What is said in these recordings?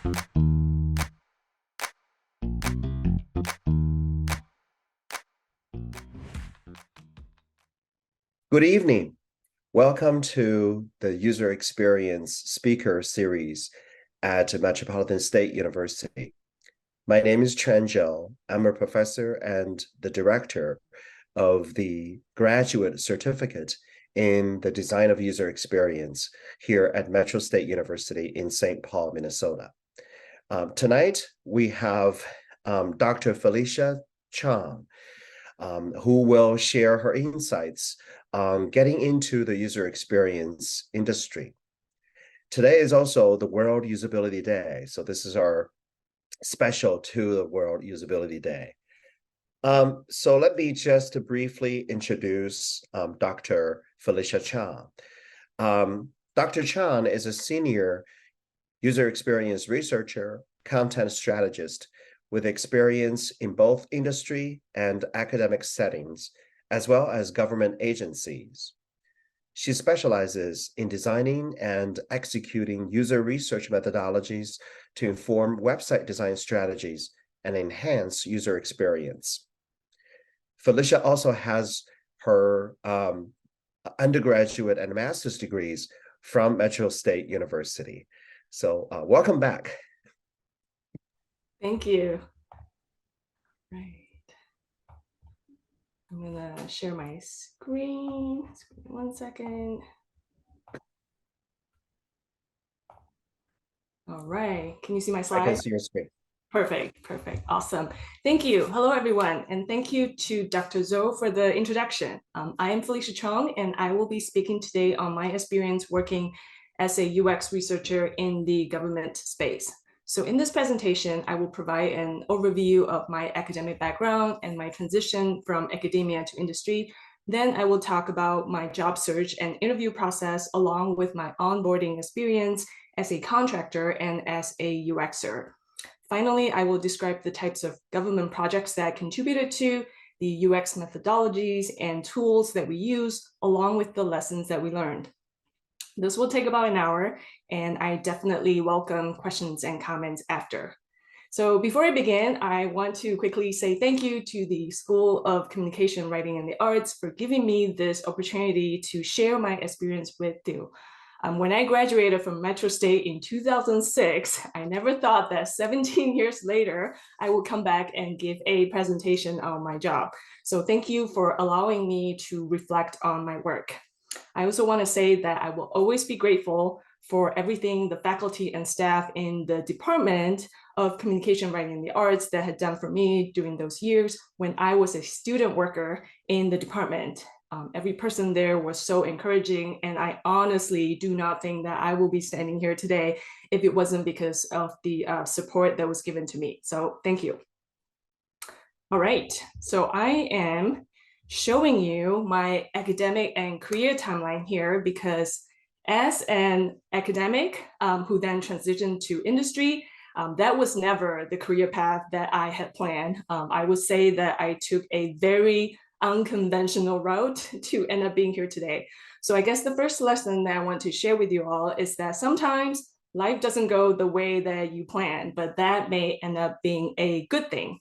Good evening. Welcome to the User Experience Speaker Series at Metropolitan State University. My name is Chen Zhou. I'm a professor and the director of the graduate certificate in the design of user experience here at Metro State University in St. Paul, Minnesota. Tonight, we have Dr. Felicia Chong, who will share her insights on getting into the user experience industry. Today is also the World Usability Day, so this is our special to the World Usability Day. So let me just briefly introduce Dr. Felicia Chong. Dr. Chong is a senior user experience researcher, content strategist with experience in both industry and academic settings, as well as government agencies. She specializes in designing and executing user research methodologies to inform website design strategies and enhance user experience. Felicia also has her undergraduate and master's degrees from Metro State University. So welcome back. Thank you. Right. I'm gonna share my screen. One second. All right. Can you see my slide? I can see your screen. Perfect. Awesome. Thank you. Hello, everyone. And thank you to Dr. Zhou for the introduction. I am Felicia Chong, and I will be speaking today on my experience working as a UX researcher in the government space. So in this presentation, I will provide an overview of my academic background and my transition from academia to industry. Then I will talk about my job search and interview process, along with my onboarding experience as a contractor and as a UXer. Finally, I will describe the types of government projects that contributed to the UX methodologies and tools that we use, along with the lessons that we learned. This will take about an hour, and I definitely welcome questions and comments after. So before I begin, I want to quickly say thank you to the School of Communication, Writing, and the Arts for giving me this opportunity to share my experience with you. When I graduated from Metro State in 2006, I never thought that 17 years later, I would come back and give a presentation on my job. So thank you for allowing me to reflect on my work. I also want to say that I will always be grateful for everything the faculty and staff in the Department of Communication, Writing, and the Arts that had done for me during those years when I was a student worker in the department. Every person there was so encouraging, and I honestly do not think that I will be standing here today if it wasn't because of the support that was given to me. So thank you. All right, so I am showing you my academic and career timeline here because as an academic who then transitioned to industry, that was never the career path that I had planned. I would say that I took a very unconventional route to end up being here today. So I guess the first lesson that I want to share with you all is that sometimes life doesn't go the way that you plan, but that may end up being a good thing.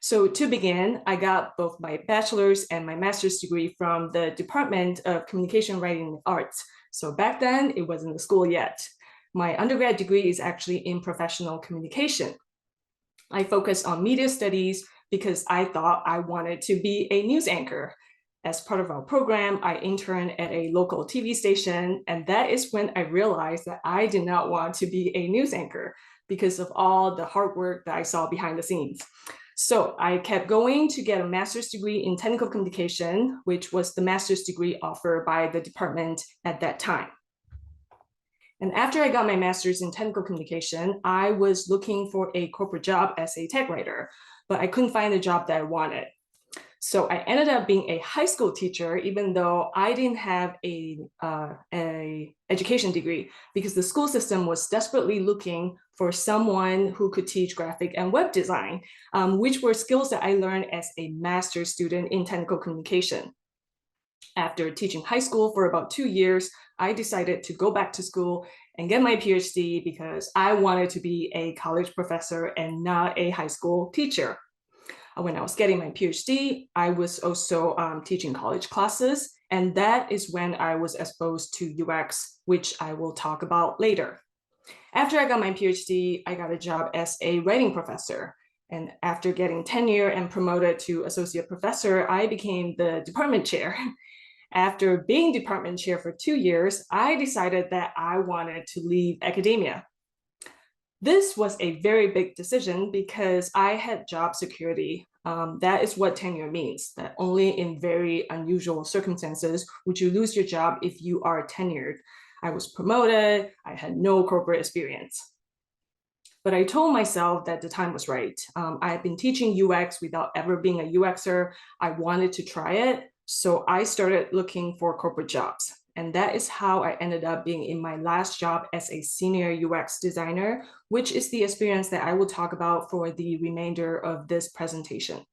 So to begin, I got both my bachelor's and my master's degree from the Department of Communication, Writing, and Arts. So back then, it wasn't the school yet. My undergrad degree is actually in professional communication. I focused on media studies because I thought I wanted to be a news anchor. As part of our program, I interned at a local TV station, and that is when I realized that I did not want to be a news anchor because of all the hard work that I saw behind the scenes. So I kept going to get a master's degree in technical communication, which was the master's degree offered by the department at that time. And after I got my master's in technical communication, I was looking for a corporate job as a tech writer, but I couldn't find the job that I wanted. So I ended up being a high school teacher, even though I didn't have a education degree, because the school system was desperately looking for someone who could teach graphic and web design, which were skills that I learned as a master's student in technical communication. After teaching high school for about 2 years, I decided to go back to school and get my PhD because I wanted to be a college professor and not a high school teacher. When I was getting my PhD, I was also teaching college classes, and that is when I was exposed to UX, which I will talk about later. After I got my PhD, I got a job as a writing professor. And after getting tenure and promoted to associate professor, I became the department chair. After being department chair for 2 years, I decided that I wanted to leave academia. This was a very big decision because I had job security. That is what tenure means, that only in very unusual circumstances would you lose your job if you are tenured. I was promoted, I had no corporate experience. But I told myself that the time was right. I had been teaching UX without ever being a UXer. I wanted to try it. So I started looking for corporate jobs. And that is how I ended up being in my last job as a senior UX designer, which is the experience that I will talk about for the remainder of this presentation.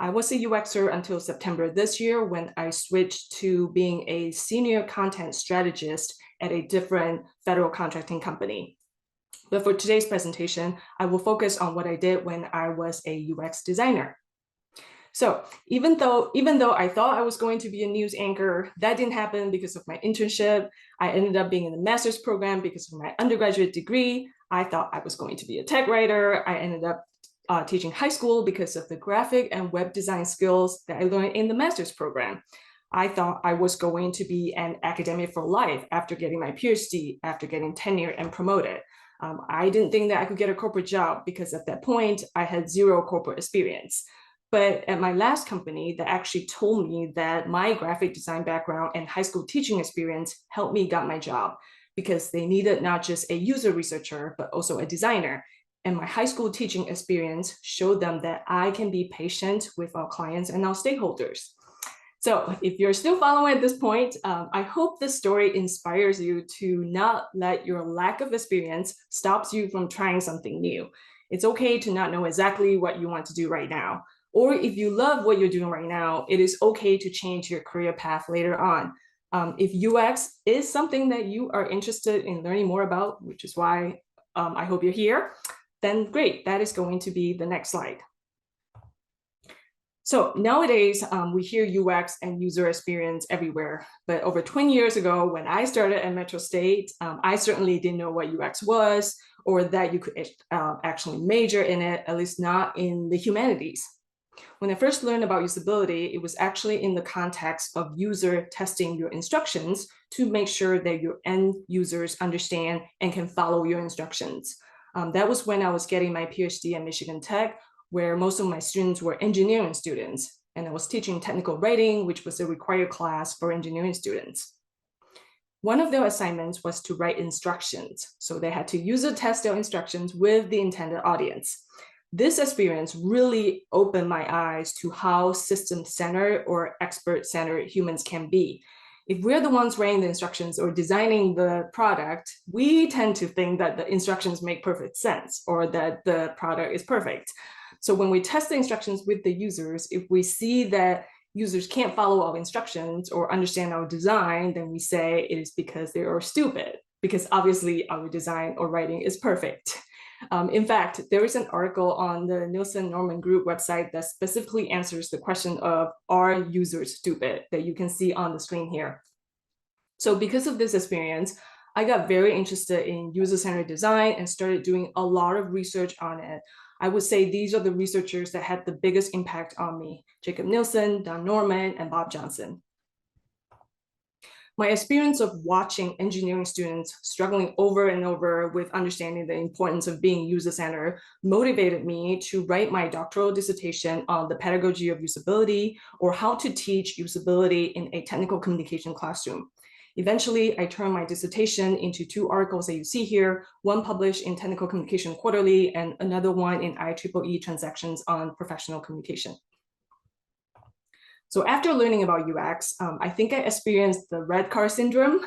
I was a UXer until September this year when I switched to being a senior content strategist at a different federal contracting company. But for today's presentation, I will focus on what I did when I was a UX designer. So even though I thought I was going to be a news anchor, that didn't happen because of my internship. I ended up being in the master's program because of my undergraduate degree. I thought I was going to be a tech writer. I ended up teaching high school because of the graphic and web design skills that I learned in the master's program. I thought I was going to be an academic for life after getting my PhD, after getting tenure and promoted. I didn't think that I could get a corporate job because at that point, I had zero corporate experience. But at my last company, that actually told me that my graphic design background and high school teaching experience helped me get my job because they needed not just a user researcher, but also a designer. And my high school teaching experience showed them that I can be patient with our clients and our stakeholders. So if you're still following at this point, I hope this story inspires you to not let your lack of experience stops you from trying something new. It's okay to not know exactly what you want to do right now. Or if you love what you're doing right now, it is okay to change your career path later on. If UX is something that you are interested in learning more about, which is why I hope you're here, then great, that is going to be the next slide. So nowadays, we hear UX and user experience everywhere. But over 20 years ago, when I started at Metro State, I certainly didn't know what UX was or that you could actually major in it, at least not in the humanities. When I first learned about usability, it was actually in the context of user testing your instructions to make sure that your end users understand and can follow your instructions. That was when I was getting my PhD at Michigan Tech, where most of my students were engineering students, and I was teaching technical writing, which was a required class for engineering students. One of their assignments was to write instructions, so they had to user test their instructions with the intended audience. This experience really opened my eyes to how system-centered or expert-centered humans can be. If we're the ones writing the instructions or designing the product, we tend to think that the instructions make perfect sense or that the product is perfect. So when we test the instructions with the users, if we see that users can't follow our instructions or understand our design, then we say it is because they are stupid, because obviously our design or writing is perfect. In fact, there is an article on the Nielsen Norman Group website that specifically answers the question of, are users stupid, that you can see on the screen here. So because of this experience, I got very interested in user-centered design and started doing a lot of research on it. I would say these are the researchers that had the biggest impact on me: Jacob Nielsen, Don Norman, and Bob Johnson. My experience of watching engineering students struggling over and over with understanding the importance of being user-centered motivated me to write my doctoral dissertation on the pedagogy of usability, or how to teach usability in a technical communication classroom. Eventually, I turned my dissertation into 2 articles that you see here, one published in Technical Communication Quarterly and another one in IEEE Transactions on Professional Communication. So after learning about UX, I think I experienced the red car syndrome.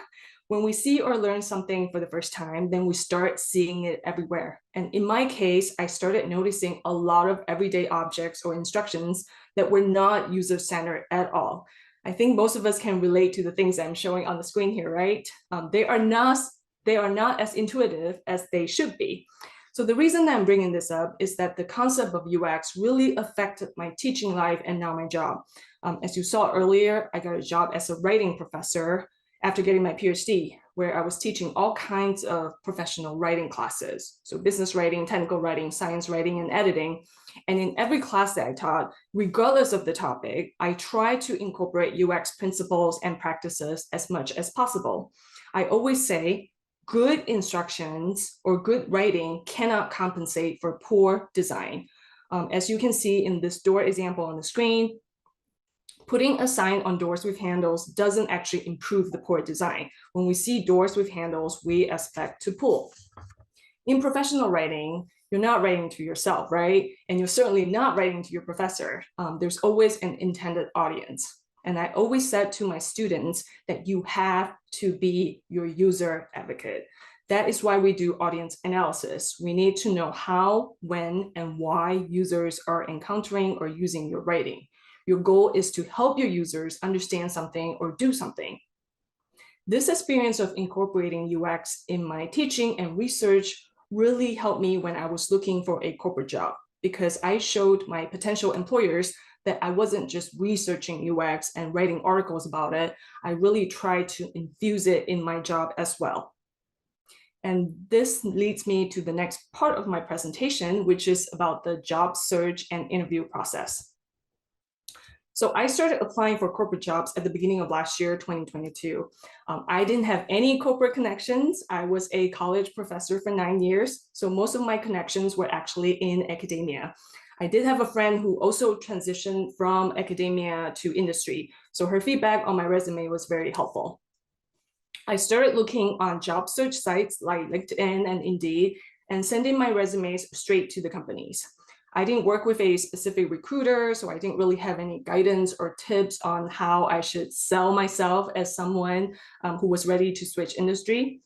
When we see or learn something for the first time, then we start seeing it everywhere. And in my case, I started noticing a lot of everyday objects or instructions that were not user-centered at all. I think most of us can relate to the things I'm showing on the screen here, right? They are not they are not as intuitive as they should be. So the reason that I'm bringing this up is that the concept of UX really affected my teaching life and now my job. As you saw earlier, I got a job as a writing professor after getting my PhD, where I was teaching all kinds of professional writing classes. So business writing, technical writing, science writing, and editing. And in every class that I taught, regardless of the topic, I try to incorporate UX principles and practices as much as possible. I always say, good instructions or good writing cannot compensate for poor design. As you can see in this door example on the screen, putting a sign on doors with handles doesn't actually improve the poor design. When we see doors with handles, we expect to pull. In professional writing, you're not writing to yourself, right? And you're certainly not writing to your professor. There's always an intended audience. And I always said to my students that you have to be your user advocate. That is why we do audience analysis. We need to know how, when, and why users are encountering or using your writing. Your goal is to help your users understand something or do something. This experience of incorporating UX in my teaching and research really helped me when I was looking for a corporate job, because I showed my potential employers that I wasn't just researching UX and writing articles about it. I really tried to infuse it in my job as well. And this leads me to the next part of my presentation, which is about the job search and interview process. So I started applying for corporate jobs at the beginning of last year, 2022. I didn't have any corporate connections. I was a college professor for 9 years, so most of my connections were actually in academia. I did have a friend who also transitioned from academia to industry, so her feedback on my resume was very helpful. I started looking on job search sites like LinkedIn and Indeed and sending my resumes straight to the companies. I didn't work with a specific recruiter, so I didn't really have any guidance or tips on how I should sell myself as someone who was ready to switch industry.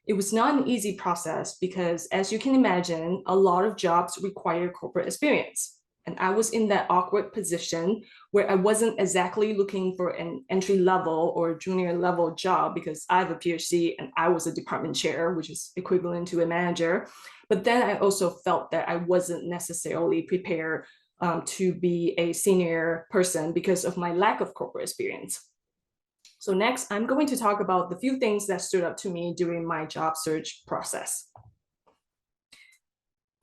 It was not an easy process because, as you can imagine, a lot of jobs require corporate experience. And I was in that awkward position where I wasn't exactly looking for an entry level or junior level job because I have a PhD and I was a department chair, which is equivalent to a manager. But then I also felt that I wasn't necessarily prepared to be a senior person because of my lack of corporate experience. So next, I'm going to talk about the few things that stood out to me during my job search process.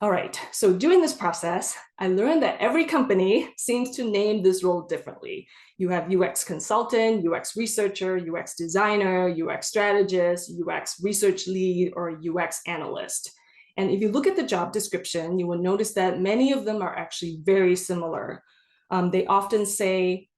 All right, so during this process, I learned that every company seems to name this role differently. You have UX consultant, UX researcher, UX designer, UX strategist, UX research lead, or UX analyst. And if you look at the job description, you will notice that many of them are actually very similar. They often say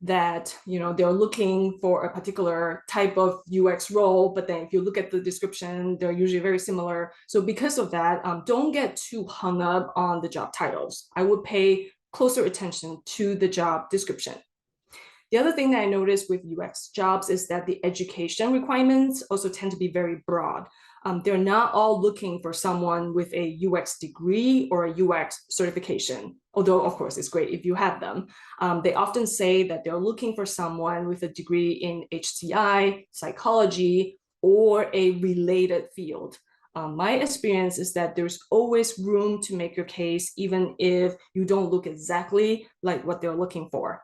that they're looking for a particular type of UX role, but then if you look at the description, they're usually very similar. So because of that, don't get too hung up on the job titles. I would pay closer attention to the job description. The other thing that I noticed with UX jobs is that the education requirements also tend to be very broad. They're not all looking for someone with a UX degree or a UX certification, although of course it's great if you have them. They often say that they're looking for someone with a degree in HCI, psychology, or a related field. My experience is that there's always room to make your case, even if you don't look exactly like what they're looking for.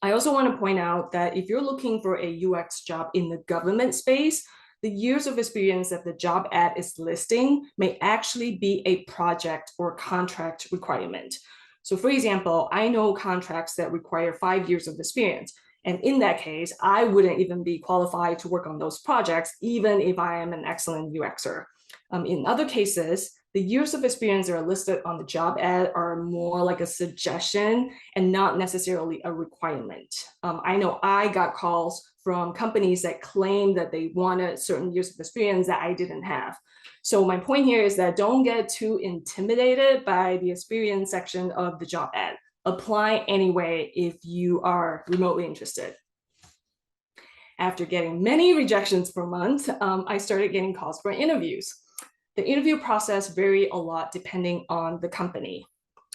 I also want to point out that if you're looking for a UX job in the government space, the years of experience that the job ad is listing may actually be a project or contract requirement. So for example, I know contracts that require 5 years of experience. And in that case, I wouldn't even be qualified to work on those projects, even if I am an excellent UXer. In other cases, the years of experience that are listed on the job ad are more like a suggestion and not necessarily a requirement. I know I got calls from companies that claim that they wanted certain years of experience that I didn't have. So my point here is that don't get too intimidated by the experience section of the job ad. Apply anyway if you are remotely interested. After getting many rejections for months, I started getting calls for interviews. The interview process varied a lot depending on the company.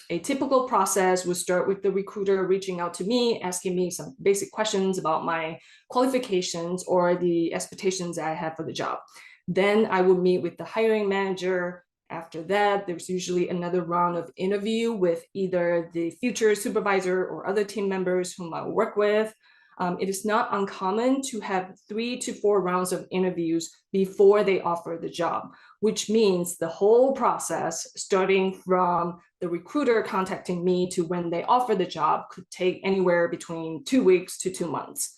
A typical process would start with the recruiter reaching out to me, asking me some basic questions about my qualifications or the expectations that I have for the job. Then I would meet with the hiring manager. After that, there's usually another round of interview with either the future supervisor or other team members whom I work with. It is not uncommon to have 3 to 4 rounds of interviews before they offer the job, which means the whole process, starting from the recruiter contacting me to when they offer the job, could take anywhere between 2 weeks to 2 months.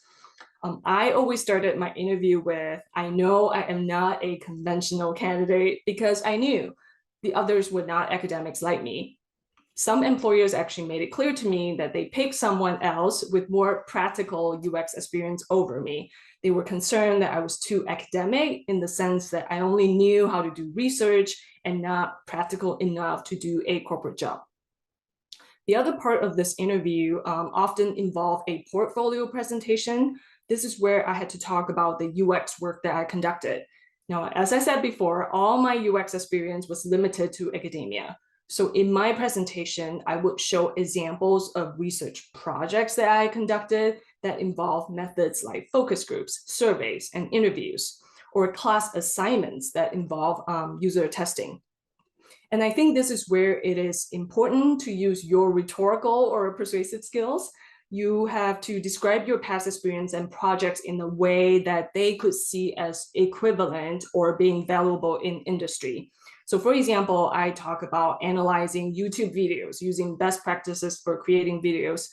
I always started my interview with, I know I am not a conventional candidate, because I knew the others were not academics like me. Some employers actually made it clear to me that they picked someone else with more practical UX experience over me. They were concerned that I was too academic, in the sense that I only knew how to do research and not practical enough to do a corporate job. The other part of this interview often involved a portfolio presentation. This is where I had to talk about the UX work that I conducted. Now, as I said before, all my UX experience was limited to academia. So in my presentation, I would show examples of research projects that I conducted that involve methods like focus groups, surveys, and interviews, or class assignments that involve user testing. And I think this is where it is important to use your rhetorical or persuasive skills. You have to describe your past experience and projects in a way that they could see as equivalent or being valuable in industry. So for example, I talk about analyzing YouTube videos using best practices for creating videos,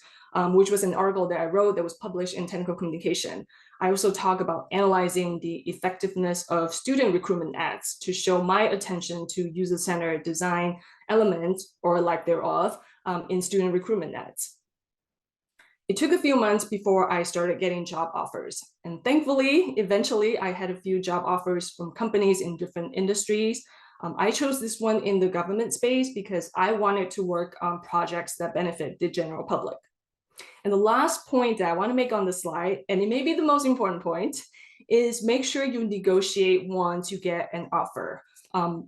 which was an article that I wrote that was published in Technical Communication. I also talk about analyzing the effectiveness of student recruitment ads to show my attention to user-centered design elements, or lack thereof, in student recruitment ads. It took a few months before I started getting job offers. And thankfully, eventually, I had a few job offers from companies in different industries. I chose this one in the government space because I wanted to work on projects that benefit the general public. And the last point that I want to make on the slide, and it may be the most important point, is make sure you negotiate once you get an offer.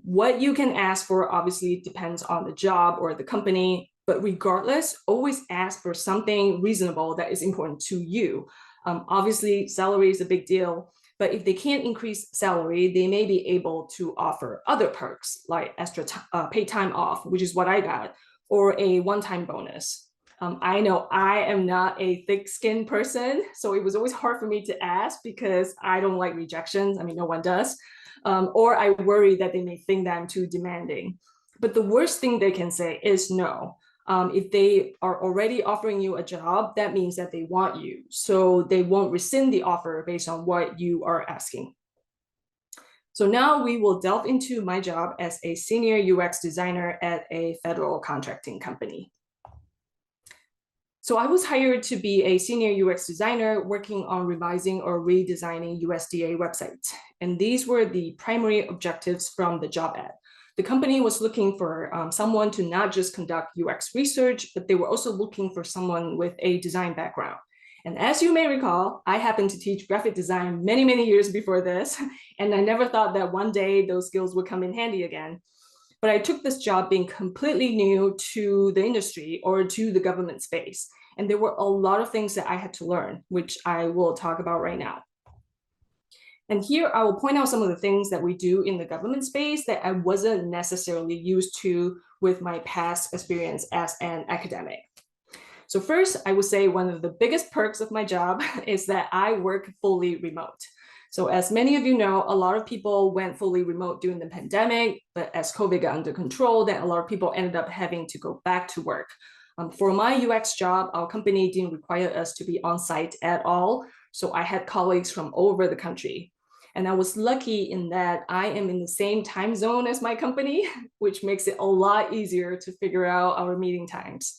What you can ask for obviously depends on the job or the company, but regardless, always ask for something reasonable that is important to you. Obviously, salary is a big deal, but if they can't increase salary, they may be able to offer other perks like extra paid time off, which is what I got, or a one-time bonus. I know I am not a thick-skinned person, so it was always hard for me to ask because I don't like rejections. I mean, no one does. Or I worry that they may think that I'm too demanding. But the worst thing they can say is no. If they are already offering you a job, that means that they want you. So they won't rescind the offer based on what you are asking. So now we will delve into my job as a senior UX designer at a federal contracting company. So I was hired to be a senior UX designer working on revising or redesigning USDA websites. And these were the primary objectives from the job ad. The company was looking for someone to not just conduct UX research, but they were also looking for someone with a design background. And as you may recall, I happened to teach graphic design many, many years before this, and I never thought that one day those skills would come in handy again. But I took this job being completely new to the industry or to the government space. And there were a lot of things that I had to learn, which I will talk about right now. And here I will point out some of the things that we do in the government space that I wasn't necessarily used to with my past experience as an academic. So first, I would say one of the biggest perks of my job is that I work fully remote. So as many of you know, a lot of people went fully remote during the pandemic, but as COVID got under control, then a lot of people ended up having to go back to work. For my UX job, our company didn't require us to be on site at all. So I had colleagues from all over the country. And I was lucky in that I am in the same time zone as my company, which makes it a lot easier to figure out our meeting times.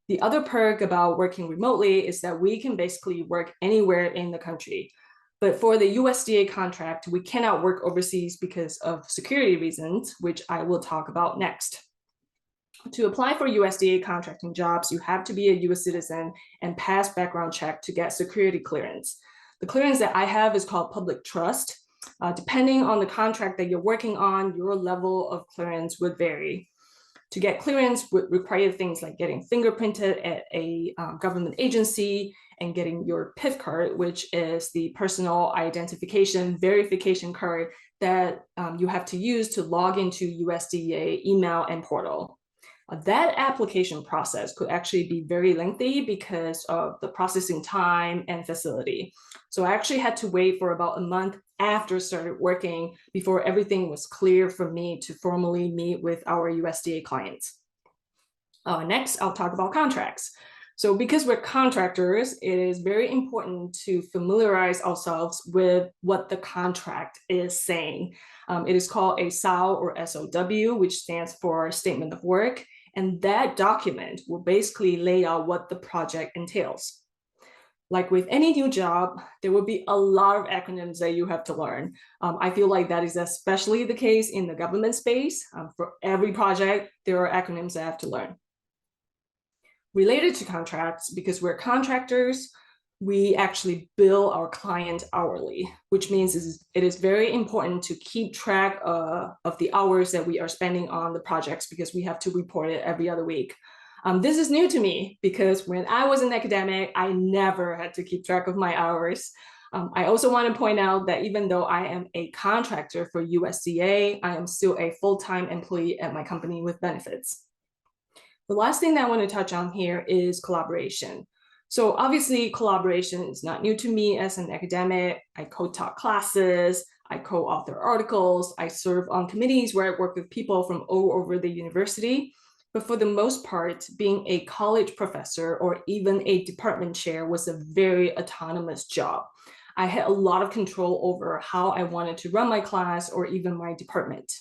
The other perk about working remotely is that we can basically work anywhere in the country. But for the USDA contract, we cannot work overseas because of security reasons, which I will talk about next. To apply for USDA contracting jobs, you have to be a US citizen and pass background check to get security clearance. The clearance that I have is called public trust. Depending on the contract that you're working on, your level of clearance would vary. To get clearance would require things like getting fingerprinted at a government agency and getting your PIV card, which is the personal identification verification card that you have to use to log into USDA email and portal. That application process could actually be very lengthy because of the processing time and facility. So I actually had to wait for about a month after I started working before everything was clear for me to formally meet with our USDA clients. Next, I'll talk about contracts. So because we're contractors, it is very important to familiarize ourselves with what the contract is saying. It is called a SOW or SOW, which stands for Statement of Work. And that document will basically lay out what the project entails. Like with any new job, there will be a lot of acronyms that you have to learn. I feel like that is especially the case in the government space. For every project, there are acronyms that I have to learn. Related to contracts, because we're contractors, we actually bill our client hourly, which means it is very important to keep track of the hours that we are spending on the projects because we have to report it every other week. This is new to me because when I was an academic, I never had to keep track of my hours. I also want to point out that even though I am a contractor for USDA, I am still a full-time employee at my company with benefits. The last thing that I want to touch on here is collaboration. So obviously collaboration is not new to me as an academic. I co-taught classes, I co-author articles, I serve on committees where I work with people from all over the university. But for the most part, being a college professor or even a department chair was a very autonomous job. I had a lot of control over how I wanted to run my class or even my department.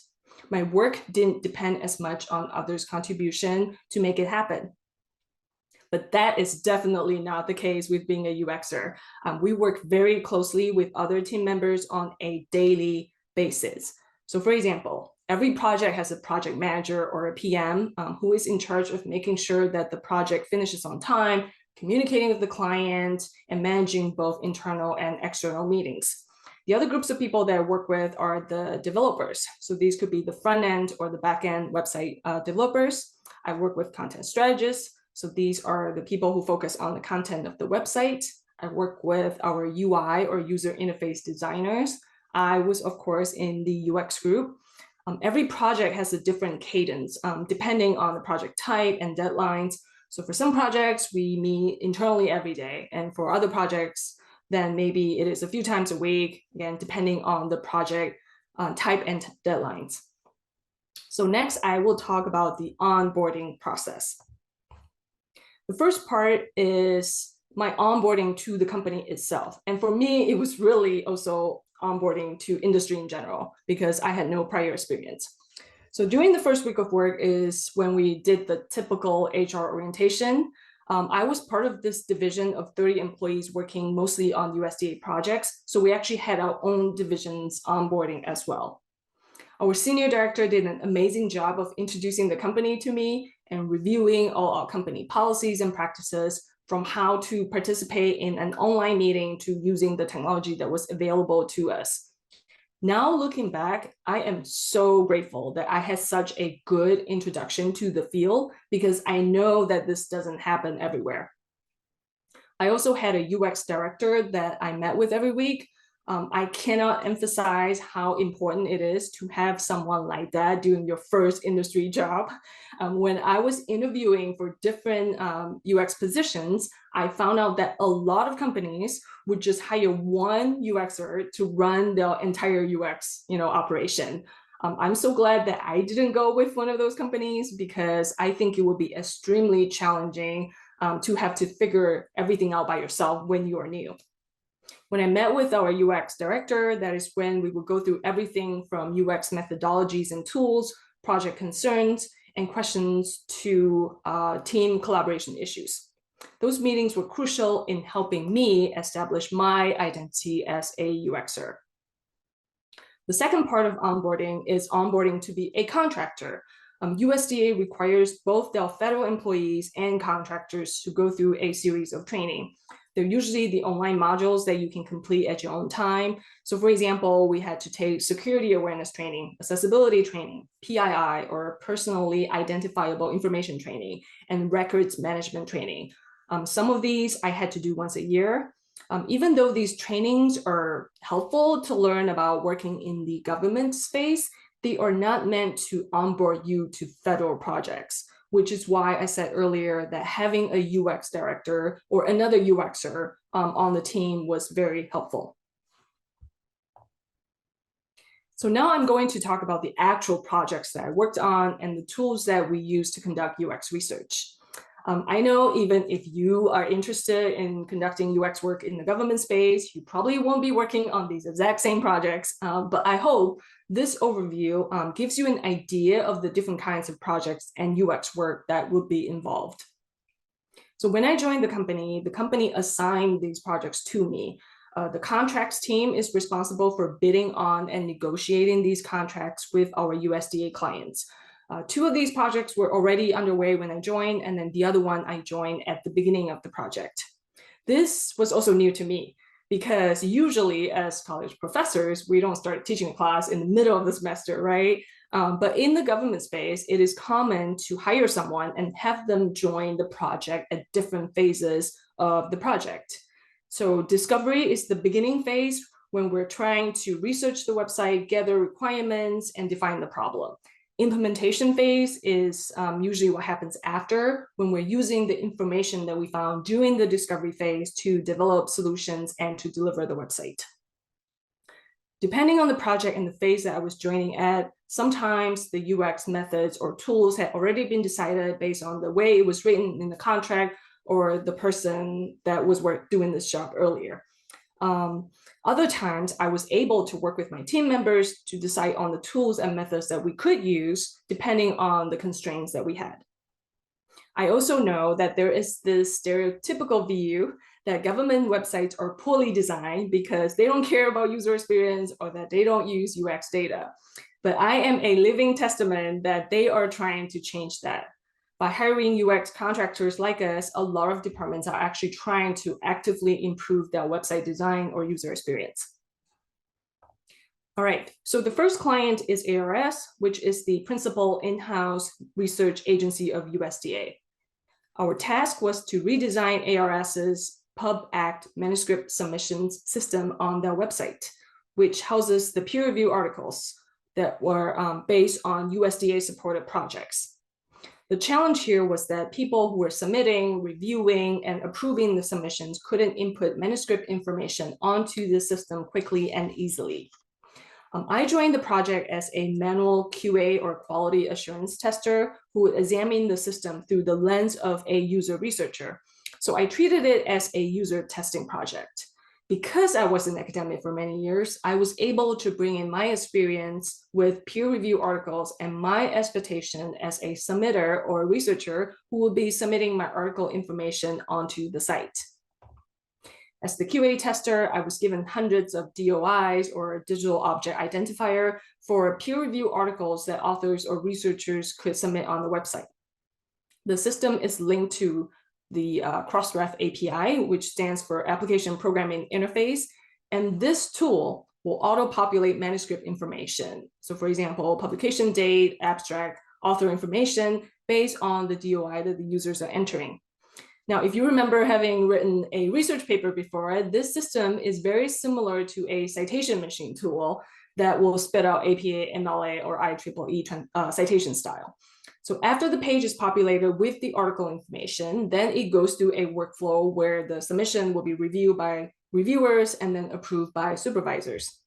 My work didn't depend as much on others' contribution to make it happen. But that is definitely not the case with being a UXer. We work very closely with other team members on a daily basis. So for example, every project has a project manager or a PM who is in charge of making sure that the project finishes on time, communicating with the client, and managing both internal and external meetings. The other groups of people that I work with are the developers. So these could be the front end or the back end website developers. I work with content strategists. So these are the people who focus on the content of the website. I work with our UI or user interface designers. I was, of course, in the UX group. Every project has a different cadence depending on the project type and deadlines. So for some projects, we meet internally every day. And for other projects, then maybe it is a few times a week, again, depending on the project type and deadlines. So next, I will talk about the onboarding process. The first part is my onboarding to the company itself. And for me, it was really also onboarding to industry in general because I had no prior experience. So during the first week of work is when we did the typical HR orientation. I was part of this division of 30 employees working mostly on USDA projects. So we actually had our own divisions onboarding as well. Our senior director did an amazing job of introducing the company to me and reviewing all our company policies and practices, from how to participate in an online meeting to using the technology that was available to us. Now looking back, I am so grateful that I had such a good introduction to the field because I know that this doesn't happen everywhere. I also had a UX director that I met with every week. I cannot emphasize how important it is to have someone like that doing your first industry job. When I was interviewing for different UX positions, I found out that a lot of companies would just hire one UXer to run the entire UX, operation. I'm so glad that I didn't go with one of those companies because I think it would be extremely challenging to have to figure everything out by yourself when you are new. When I met with our UX director, that is when we would go through everything from UX methodologies and tools, project concerns, and questions to team collaboration issues. Those meetings were crucial in helping me establish my identity as a UXer. The second part of onboarding is onboarding to be a contractor. USDA requires both their federal employees and contractors to go through a series of training. They're usually the online modules that you can complete at your own time. So for example, we had to take security awareness training, accessibility training, PII, or personally identifiable information training, and records management training. Some of these I had to do once a year. Even though these trainings are helpful to learn about working in the government space, they are not meant to onboard you to federal projects, which is why I said earlier that having a UX director or another UXer on the team was very helpful. So now I'm going to talk about the actual projects that I worked on and the tools that we use to conduct UX research. I know even if you are interested in conducting UX work in the government space, you probably won't be working on these exact same projects, but I hope this overview gives you an idea of the different kinds of projects and UX work that would be involved. So when I joined the company assigned these projects to me. The contracts team is responsible for bidding on and negotiating these contracts with our USDA clients. Two of these projects were already underway when I joined, and then the other one I joined at the beginning of the project. This was also new to me because usually as college professors, we don't start teaching a class in the middle of the semester, right? But in the government space, it is common to hire someone and have them join the project at different phases of the project. So discovery is the beginning phase when we're trying to research the website, gather requirements, and define the problem. Implementation phase is usually what happens after, when we're using the information that we found during the discovery phase to develop solutions and to deliver the website. Depending on the project and the phase that I was joining at, sometimes the UX methods or tools had already been decided based on the way it was written in the contract or the person that was doing this job earlier. Other times, I was able to work with my team members to decide on the tools and methods that we could use depending on the constraints that we had. I also know that there is this stereotypical view that government websites are poorly designed because they don't care about user experience or that they don't use UX data. But I am a living testament that they are trying to change that. By hiring UX contractors like us, a lot of departments are actually trying to actively improve their website design or user experience. All right, so the first client is ARS, which is the principal in-house research agency of USDA. Our task was to redesign ARS's Pub Act manuscript submissions system on their website, which houses the peer review articles that were based on USDA-supported projects. The challenge here was that people who were submitting, reviewing, and approving the submissions couldn't input manuscript information onto the system quickly and easily. I joined the project as a manual QA or quality assurance tester who examined the system through the lens of a user researcher. So I treated it as a user testing project. Because I was an academic for many years, I was able to bring in my experience with peer review articles and my expectation as a submitter or a researcher who will be submitting my article information onto the site. As the QA tester, I was given hundreds of DOIs or digital object identifier for peer review articles that authors or researchers could submit on the website. The system is linked to the Crossref API, which stands for Application Programming Interface. And this tool will auto-populate manuscript information. So for example, publication date, abstract, author information based on the DOI that the users are entering. Now, if you remember having written a research paper before, this system is very similar to a citation machine tool that will spit out APA, MLA, or IEEE citation style. So after the page is populated with the article information, then it goes through a workflow where the submission will be reviewed by reviewers and then approved by supervisors.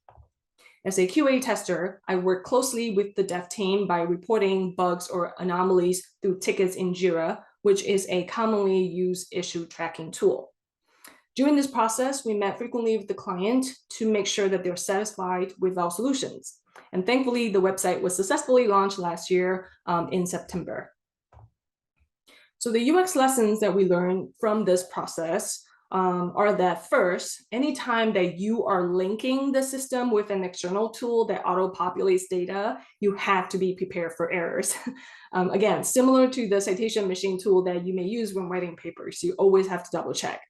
As a QA tester, I work closely with the dev team by reporting bugs or anomalies through tickets in Jira, which is a commonly used issue tracking tool. During this process, we met frequently with the client to make sure that they're satisfied with our solutions. And thankfully, the website was successfully launched last year in September. So the UX lessons that we learned from this process are that first, anytime that you are linking the system with an external tool that auto-populates data, you have to be prepared for errors. Again, similar to the citation machine tool that you may use when writing papers, you always have to double check.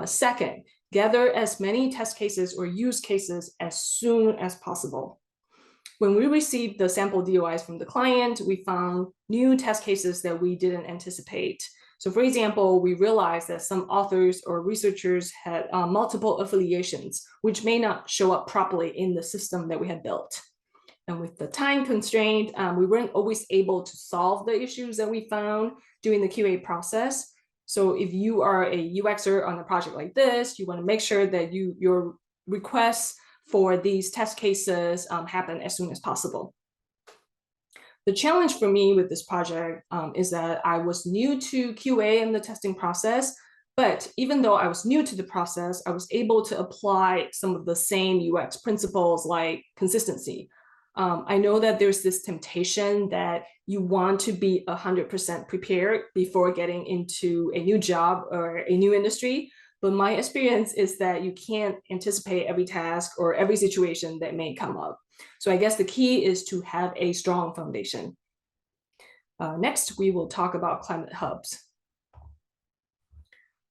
Second, gather as many test cases or use cases as soon as possible. When we received the sample DOIs from the client, we found new test cases that we didn't anticipate. So for example, we realized that some authors or researchers had multiple affiliations, which may not show up properly in the system that we had built. And with the time constraint, we weren't always able to solve the issues that we found during the QA process. So if you are a UXer on a project like this, you want to make sure that your requests for these test cases happen as soon as possible. The challenge for me with this project is that I was new to QA and the testing process, but even though I was new to the process, I was able to apply some of the same UX principles like consistency. I know that there's this temptation that you want to be 100% prepared before getting into a new job or a new industry. But my experience is that you can't anticipate every task or every situation that may come up. So I guess the key is to have a strong foundation. Next, we will talk about climate hubs.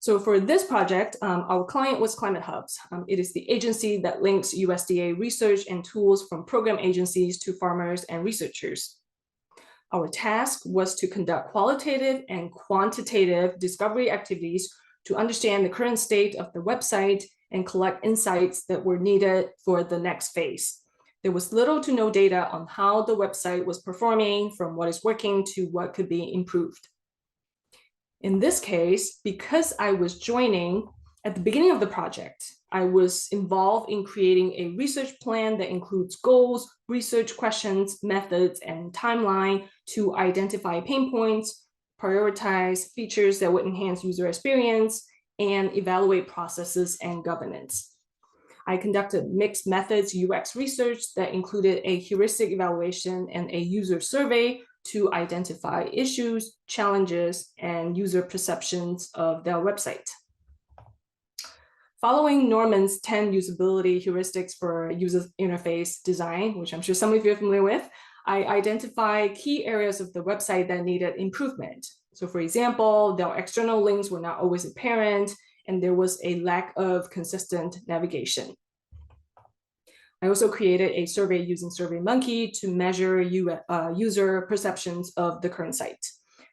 So for this project, our client was Climate Hubs. It is the agency that links USDA research and tools from program agencies to farmers and researchers. Our task was to conduct qualitative and quantitative discovery activities to understand the current state of the website and collect insights that were needed for the next phase. There was little to no data on how the website was performing, from what is working to what could be improved. In this case, because I was joining at the beginning of the project, I was involved in creating a research plan that includes goals, research questions, methods, and timeline to identify pain points, prioritize features that would enhance user experience, and evaluate processes and governance. I conducted mixed methods UX research that included a heuristic evaluation and a user survey to identify issues, challenges, and user perceptions of their website. Following Norman's 10 usability heuristics for user interface design, which I'm sure some of you are familiar with, I identified key areas of the website that needed improvement. So for example, their external links were not always apparent, and there was a lack of consistent navigation. I also created a survey using SurveyMonkey to measure user perceptions of the current site.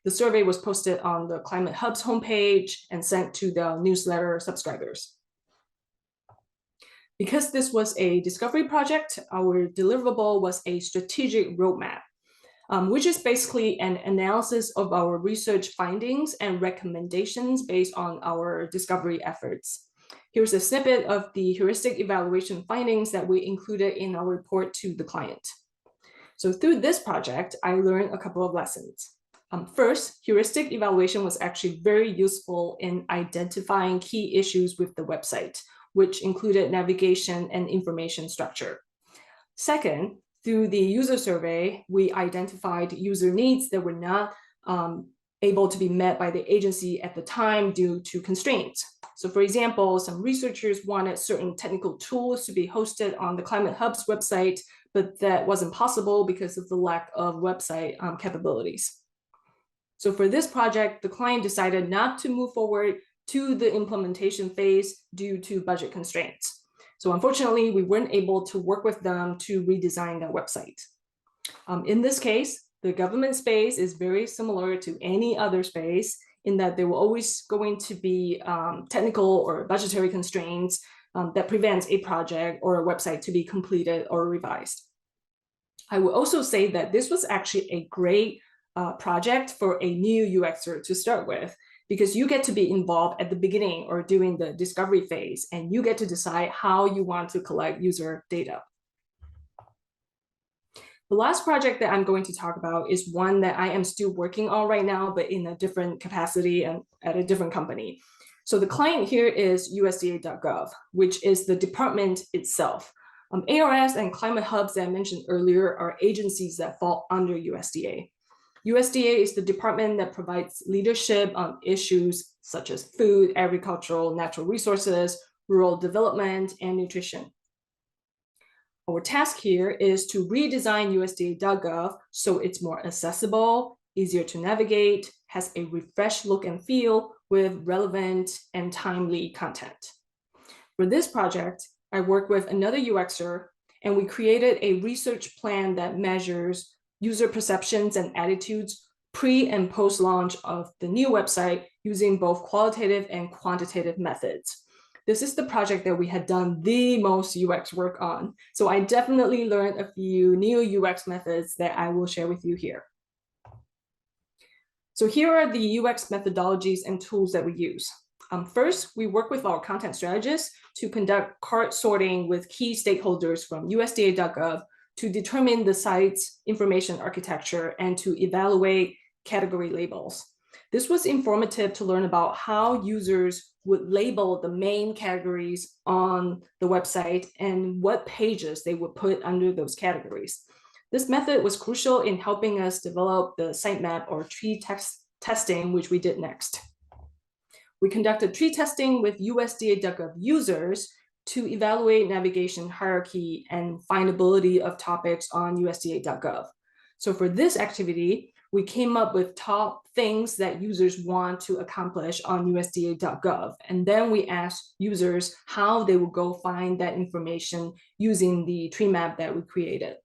The survey was posted on the Climate Hub's homepage and sent to the newsletter subscribers. Because this was a discovery project, our deliverable was a strategic roadmap, which is basically an analysis of our research findings and recommendations based on our discovery efforts. Here's a snippet of the heuristic evaluation findings that we included in our report to the client. So through this project, I learned a couple of lessons. First, heuristic evaluation was actually very useful in identifying key issues with the website, which included navigation and information structure. Second, through the user survey, we identified user needs that were not able to be met by the agency at the time due to constraints. So for example, some researchers wanted certain technical tools to be hosted on the Climate Hub's website, but that wasn't possible because of the lack of website capabilities. So for this project, the client decided not to move forward to the implementation phase due to budget constraints. So unfortunately, we weren't able to work with them to redesign their website. In this case, the government space is very similar to any other space in that there will always going to be technical or budgetary constraints that prevents a project or a website to be completed or revised. I will also say that this was actually a great project for a new UXer to start with, because you get to be involved at the beginning or during the discovery phase, and you get to decide how you want to collect user data. The last project that I'm going to talk about is one that I am still working on right now, but in a different capacity and at a different company. So the client here is USDA.gov, which is the department itself. ARS and Climate Hubs that I mentioned earlier are agencies that fall under USDA. USDA is the department that provides leadership on issues such as food, agricultural, natural resources, rural development, and nutrition. Our task here is to redesign USDA.gov so it's more accessible, easier to navigate, has a refreshed look and feel, with relevant and timely content. For this project, I worked with another UXer, and we created a research plan that measures user perceptions and attitudes pre and post launch of the new website using both qualitative and quantitative methods. This is the project that we had done the most UX work on. So I definitely learned a few new UX methods that I will share with you here. So here are the UX methodologies and tools that we use. First, we work with our content strategists to conduct cart sorting with key stakeholders from USDA.gov to determine the site's information architecture and to evaluate category labels. This was informative to learn about how users would label the main categories on the website and what pages they would put under those categories. This method was crucial in helping us develop the sitemap or tree testing, which we did next. We conducted tree testing with USDA.gov users to evaluate navigation hierarchy and findability of topics on USDA.gov. So for this activity, we came up with top things that users want to accomplish on USDA.gov. And then we asked users how they would go find that information using the tree map that we created.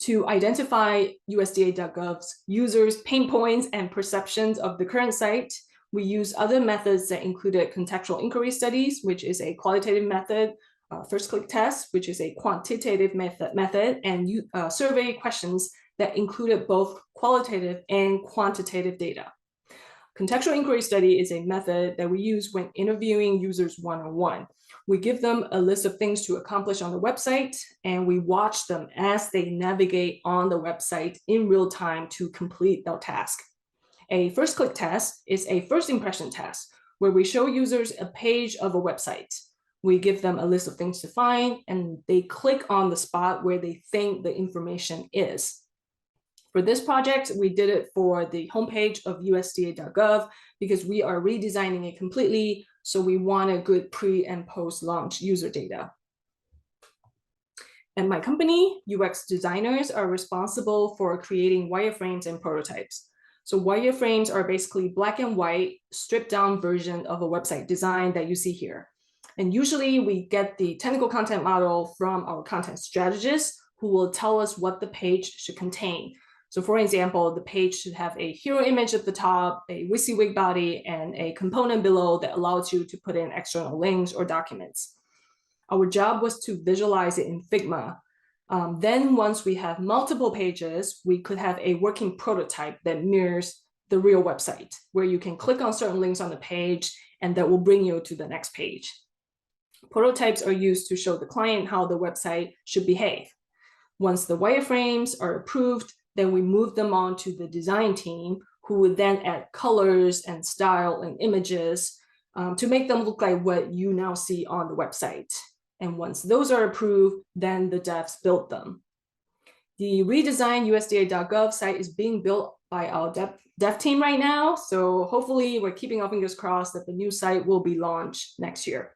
To identify USDA.gov's users' pain points and perceptions of the current site, we use other methods that included contextual inquiry studies, which is a qualitative method, first click test, which is a quantitative method, and survey questions that included both qualitative and quantitative data. Contextual inquiry study is a method that we use when interviewing users one-on-one. We give them a list of things to accomplish on the website, and we watch them as they navigate on the website in real time to complete their task. A first click test is a first impression test where we show users a page of a website. We give them a list of things to find, and they click on the spot where they think the information is. For this project, we did it for the homepage of USDA.gov because we are redesigning it completely, so we wanted good pre and post launch user data. At my company, UX designers are responsible for creating wireframes and prototypes. So wireframes are basically black and white, stripped down version of a website design that you see here. And usually we get the technical content model from our content strategist who will tell us what the page should contain. So for example, the page should have a hero image at the top, a WYSIWYG body, and a component below that allows you to put in external links or documents. Our job was to visualize it in Figma. Then once we have multiple pages, we could have a working prototype that mirrors the real website, where you can click on certain links on the page and that will bring you to the next page. Prototypes are used to show the client how the website should behave. Once the wireframes are approved, then we move them on to the design team, who would then add colors and style and images to make them look like what you now see on the website. And once those are approved, then the devs build them. The redesigned USDA.gov site is being built by our dev team right now. So hopefully we're keeping our fingers crossed that the new site will be launched next year.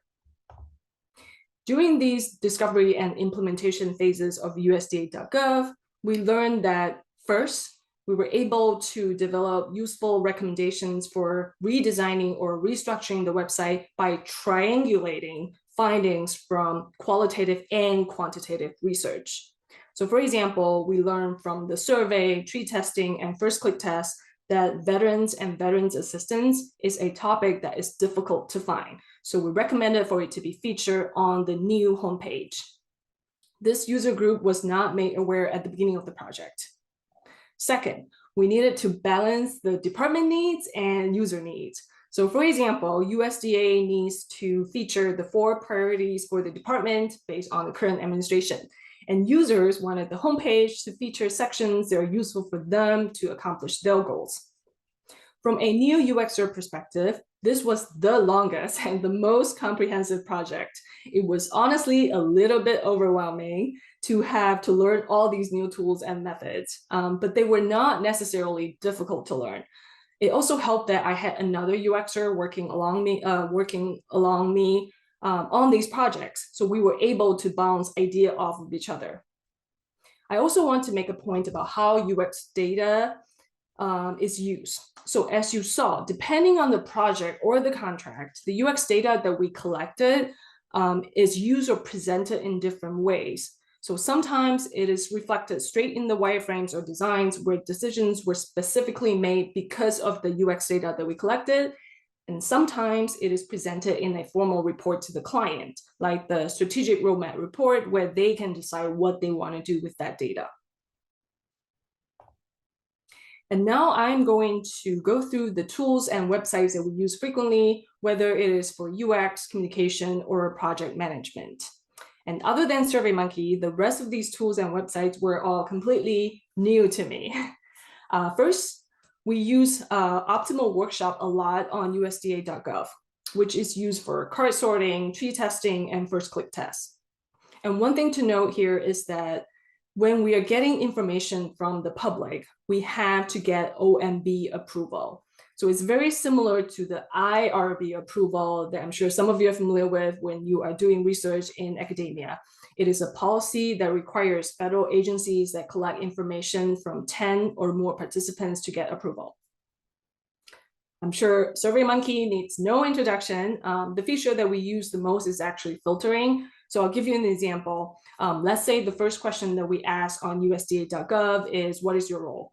During these discovery and implementation phases of USDA.gov, we learned that first, we were able to develop useful recommendations for redesigning or restructuring the website by triangulating findings from qualitative and quantitative research. So for example, we learned from the survey, tree testing, and first click test that veterans and veterans assistance is a topic that is difficult to find. So we recommended for it to be featured on the new homepage. This user group was not made aware at the beginning of the project. Second, we needed to balance the department needs and user needs. So for example, USDA needs to feature the 4 priorities for the department based on the current administration. And users wanted the homepage to feature sections that are useful for them to accomplish their goals. From a new UXer perspective, this was the longest and the most comprehensive project. It was honestly a little bit overwhelming to have to learn all these new tools and methods, but they were not necessarily difficult to learn. It also helped that I had another UXer working along me on these projects, so we were able to bounce ideas off of each other. I also want to make a point about how UX data is used. So as you saw, depending on the project or the contract, the UX data that we collected is used or presented in different ways. So sometimes it is reflected straight in the wireframes or designs where decisions were specifically made because of the UX data that we collected. And sometimes it is presented in a formal report to the client, like the strategic roadmap report, where they can decide what they want to do with that data. And now I'm going to go through the tools and websites that we use frequently, whether it is for UX, communication, or project management. And other than SurveyMonkey, the rest of these tools and websites were all completely new to me. First, we use Optimal Workshop a lot on USDA.gov, which is used for cart sorting, tree testing, and first click tests. And one thing to note here is that when we are getting information from the public, we have to get OMB approval. So it's very similar to the IRB approval that I'm sure some of you are familiar with when you are doing research in academia. It is a policy that requires federal agencies that collect information from 10 or more participants to get approval. I'm sure SurveyMonkey needs no introduction. The feature that we use the most is actually filtering. So I'll give you an example. Let's say the first question that we ask on USDA.gov is, what is your role?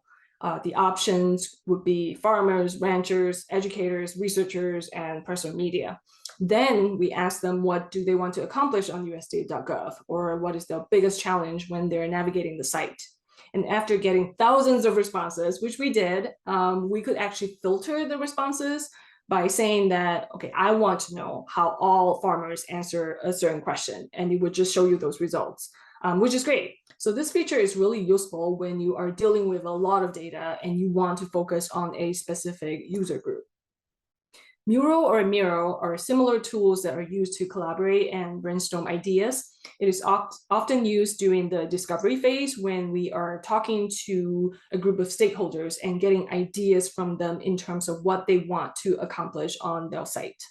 The options would be farmers, ranchers, educators, researchers, and personal media. Then we ask them what do they want to accomplish on USDA.gov, or what is their biggest challenge when they're navigating the site. And after getting thousands of responses, which we did, we could actually filter the responses by saying that, okay, I want to know how all farmers answer a certain question, and it would just show you those results, which is great. So this feature is really useful when you are dealing with a lot of data and you want to focus on a specific user group. Mural or Miro are similar tools that are used to collaborate and brainstorm ideas. It is often used during the discovery phase when we are talking to a group of stakeholders and getting ideas from them in terms of what they want to accomplish on their site.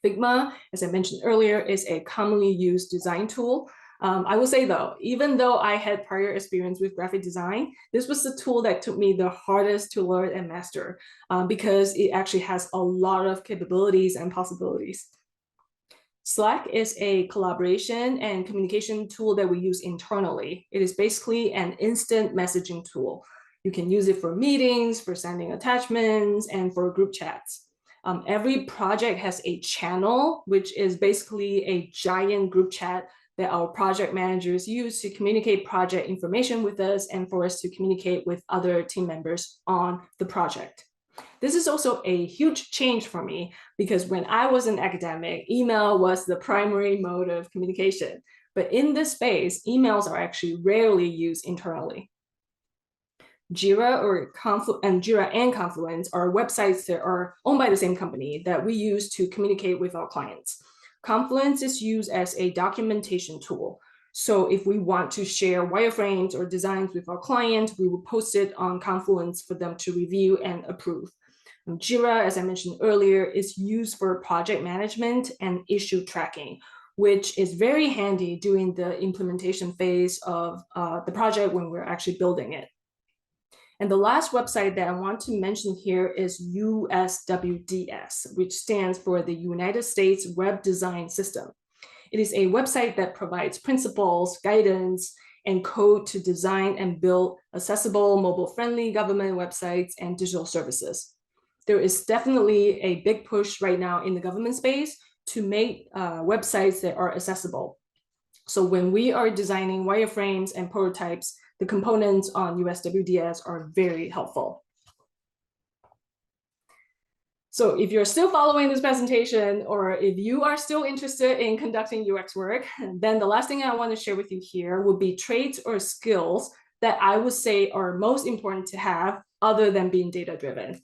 Figma, as I mentioned earlier, is a commonly used design tool. I will say though, even though I had prior experience with graphic design, this was the tool that took me the hardest to learn and master because it actually has a lot of capabilities and possibilities. Slack is a collaboration and communication tool that we use internally. It is basically an instant messaging tool. You can use it for meetings, for sending attachments, and for group chats. Every project has a channel, which is basically a giant group chat that our project managers use to communicate project information with us and for us to communicate with other team members on the project. This is also a huge change for me because when I was an academic, email was the primary mode of communication. But in this space, emails are actually rarely used internally. Jira and Confluence are websites that are owned by the same company that we use to communicate with our clients. Confluence is used as a documentation tool. So if we want to share wireframes or designs with our client, we will post it on Confluence for them to review and approve. Jira, as I mentioned earlier, is used for project management and issue tracking, which is very handy during the implementation phase of the project when we're actually building it. And the last website that I want to mention here is USWDS, which stands for the United States Web Design System. It is a website that provides principles, guidance, and code to design and build accessible, mobile-friendly government websites and digital services. There is definitely a big push right now in the government space to make websites that are accessible. So when we are designing wireframes and prototypes, the components on USWDS are very helpful. So if you're still following this presentation, or if you are still interested in conducting UX work, then the last thing I want to share with you here would be traits or skills that I would say are most important to have other than being data-driven.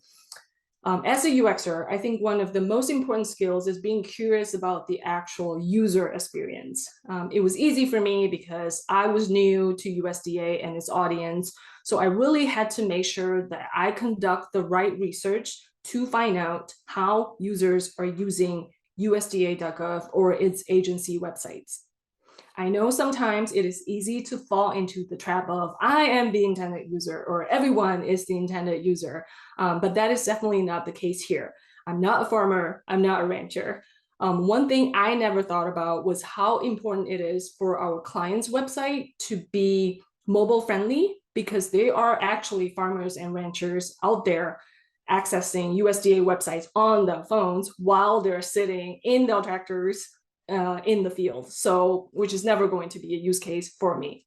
As a UXer, I think one of the most important skills is being curious about the actual user experience. It was easy for me because I was new to USDA and its audience, so I really had to make sure that I conduct the right research to find out how users are using USDA.gov or its agency websites. I know sometimes it is easy to fall into the trap of I am the intended user or everyone is the intended user, but that is definitely not the case here. I'm not a farmer, I'm not a rancher. One thing I never thought about was how important it is for our clients' website to be mobile friendly because they are actually farmers and ranchers out there accessing USDA websites on their phones while they're sitting in their tractors in the field. So, which is never going to be a use case for me.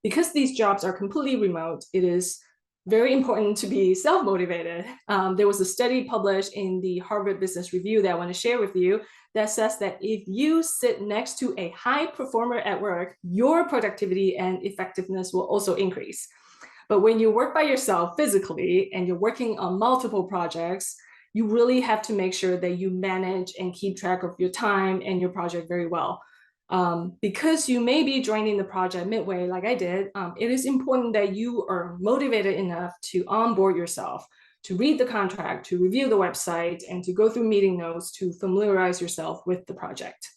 Because these jobs are completely remote, it is very important to be self-motivated. There was a study published in the Harvard Business Review that I want to share with you that says that if you sit next to a high performer at work, your productivity and effectiveness will also increase. But when you work by yourself physically and you're working on multiple projects, you really have to make sure that you manage and keep track of your time and your project very well. Because you may be joining the project midway, like I did, it is important that you are motivated enough to onboard yourself, to read the contract, to review the website, and to go through meeting notes to familiarize yourself with the project.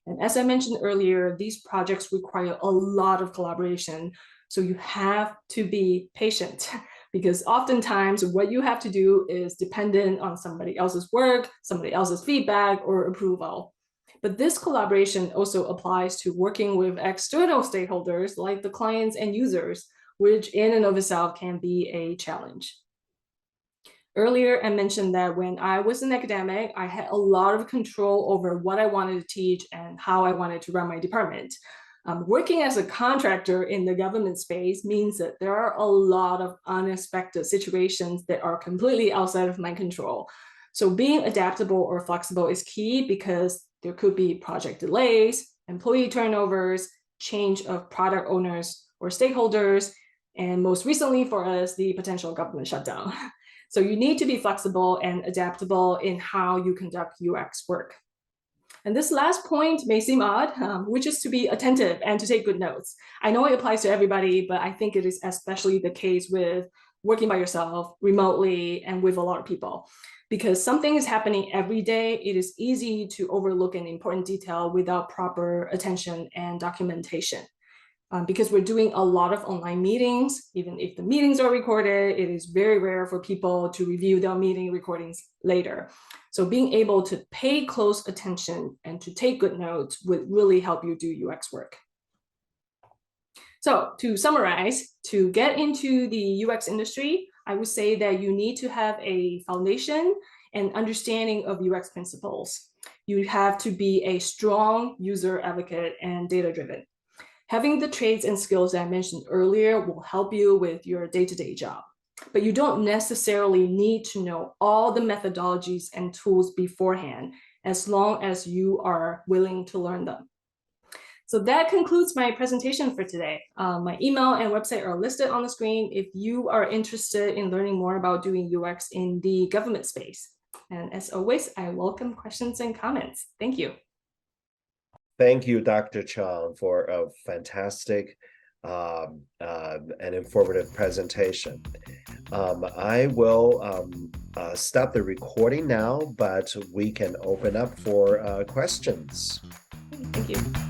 And as I mentioned earlier, these projects require a lot of collaboration. So you have to be patient because oftentimes what you have to do is dependent on somebody else's work, somebody else's feedback or approval. But this collaboration also applies to working with external stakeholders like the clients and users, which in and of itself can be a challenge. Earlier, I mentioned that when I was an academic, I had a lot of control over what I wanted to teach and how I wanted to run my department. Working as a contractor in the government space means that there are a lot of unexpected situations that are completely outside of my control. So being adaptable or flexible is key because there could be project delays, employee turnovers, change of product owners or stakeholders, and most recently for us, the potential government shutdown. So you need to be flexible and adaptable in how you conduct UX work. And this last point may seem odd, which is to be attentive and to take good notes. I know it applies to everybody, but I think it is especially the case with working by yourself, remotely, and with a lot of people. Because something is happening every day, it is easy to overlook an important detail without proper attention and documentation. Because we're doing a lot of online meetings, even if the meetings are recorded, it is very rare for people to review their meeting recordings later. So being able to pay close attention and to take good notes would really help you do UX work. So to summarize, to get into the UX industry, I would say that you need to have a foundation and understanding of UX principles. You have to be a strong user advocate and data-driven. Having the traits and skills that I mentioned earlier will help you with your day-to-day job. But you don't necessarily need to know all the methodologies and tools beforehand, as long as you are willing to learn them. So that concludes my presentation for today. My email and website are listed on the screen if you are interested in learning more about doing UX in the government space. And as always, I welcome questions and comments. Thank you. Thank you, Dr. Chong, for a fantastic and informative presentation. I will stop the recording now, but we can open up for questions. Thank you.